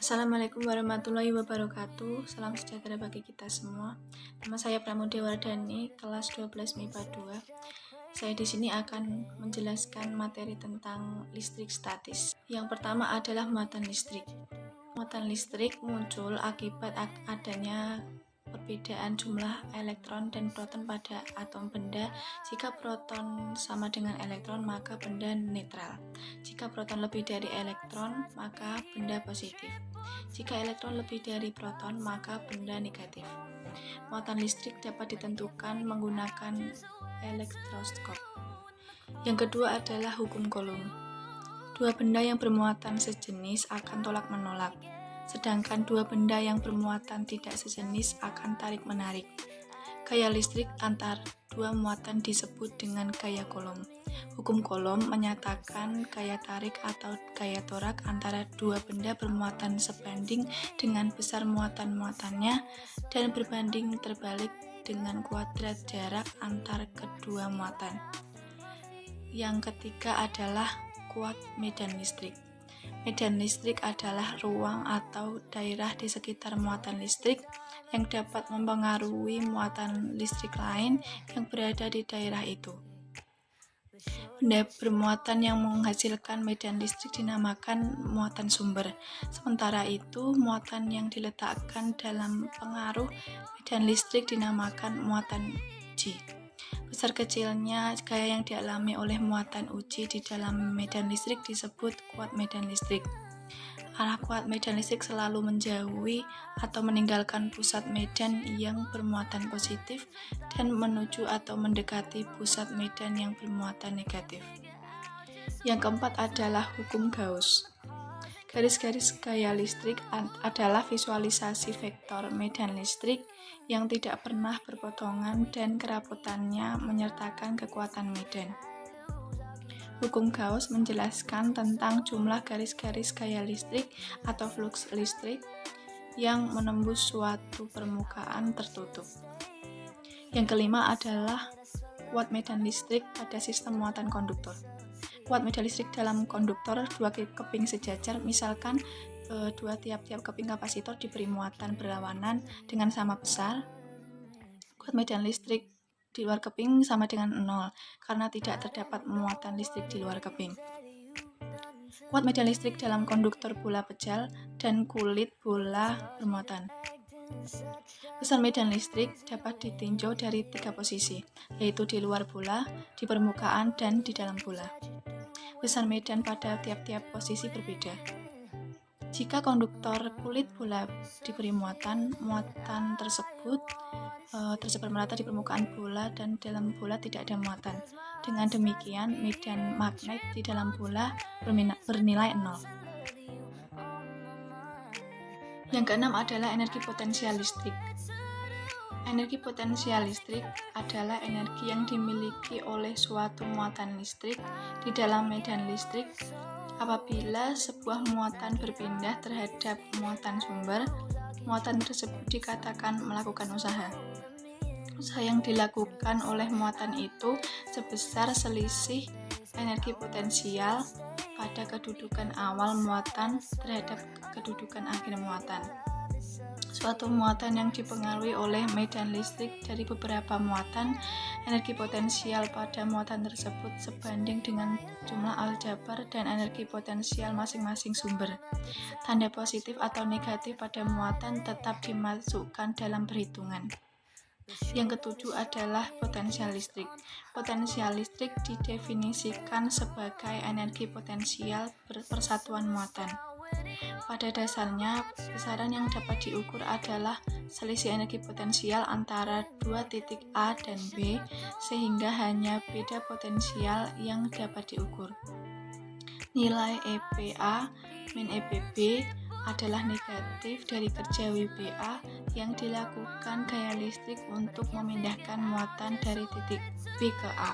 Assalamualaikum warahmatullahi wabarakatuh. Salam sejahtera bagi kita semua. Nama saya Pramudia Wardani, kelas 12 MIPA 2. Saya di sini akan menjelaskan materi tentang listrik statis. Yang pertama adalah muatan listrik. Muatan listrik muncul akibat adanya perbedaan jumlah elektron dan proton pada atom benda. Jika proton sama dengan elektron, maka benda netral. Jika proton lebih dari elektron, maka benda positif. Jika elektron lebih dari proton, maka benda negatif. Muatan listrik dapat ditentukan menggunakan elektroskop. Yang kedua adalah hukum Coulomb. Dua benda yang bermuatan sejenis akan tolak-menolak, sedangkan dua benda yang bermuatan tidak sejenis akan tarik-menarik. Gaya listrik antar dua muatan disebut dengan gaya Coulomb. Hukum Coulomb menyatakan gaya tarik atau gaya torak antara dua benda bermuatan sebanding dengan besar muatan-muatannya dan berbanding terbalik dengan kuadrat jarak antar kedua muatan. Yang ketiga adalah kuat medan listrik. Medan listrik adalah ruang atau daerah di sekitar muatan listrik yang dapat mempengaruhi muatan listrik lain yang berada di daerah itu. Benda bermuatan yang menghasilkan medan listrik dinamakan muatan sumber. Sementara itu, muatan yang diletakkan dalam pengaruh medan listrik dinamakan muatan uji. Besar kecilnya gaya yang dialami oleh muatan uji di dalam medan listrik disebut kuat medan listrik. Arah kuat medan listrik selalu menjauhi atau meninggalkan pusat medan yang bermuatan positif dan menuju atau mendekati pusat medan yang bermuatan negatif. Yang keempat adalah hukum Gauss. Garis-garis gaya listrik adalah visualisasi vektor medan listrik yang tidak pernah berpotongan dan keraputannya menyertakan kekuatan medan. Hukum Gauss menjelaskan tentang jumlah garis-garis gaya listrik atau flux listrik yang menembus suatu permukaan tertutup. Yang kelima adalah kuat medan listrik pada sistem muatan konduktor. Kuat medan listrik dalam konduktor dua keping sejajar, misalkan dua tiap-tiap keping kapasitor diberi muatan berlawanan dengan sama besar. Kuat medan listrik di luar keping sama dengan 0 karena tidak terdapat muatan listrik di luar keping. Kuat medan listrik dalam konduktor bola pejal dan kulit bola bermuatan. Besar medan listrik dapat ditinjau dari 3 posisi, yaitu di luar bola, di permukaan, dan di dalam bola. Besar medan pada tiap-tiap posisi berbeda. Jika konduktor kulit bola diberi muatan tersebut tersebar merata di permukaan bola dan dalam bola tidak ada muatan. Dengan demikian, medan magnet di dalam bola bernilai 0. Yang keenam adalah energi potensial listrik. Energi potensial listrik adalah energi yang dimiliki oleh suatu muatan listrik di dalam medan listrik apabila sebuah muatan berpindah terhadap muatan sumber. Muatan tersebut dikatakan melakukan usaha. Usaha yang dilakukan oleh muatan itu sebesar selisih energi potensial pada kedudukan awal muatan terhadap kedudukan akhir muatan. Suatu muatan yang dipengaruhi oleh medan listrik dari beberapa muatan, energi potensial pada muatan tersebut sebanding dengan jumlah aljabar dan energi potensial masing-masing sumber. Tanda positif atau negatif pada muatan tetap dimasukkan dalam perhitungan. Yang ketujuh adalah potensial listrik. Potensial listrik didefinisikan sebagai energi potensial persatuan muatan. Pada dasarnya, besaran yang dapat diukur adalah selisih energi potensial antara dua titik A dan B, sehingga hanya beda potensial yang dapat diukur. Nilai EPA min EPB adalah negatif dari kerja WBA yang dilakukan gaya listrik untuk memindahkan muatan dari titik B ke A.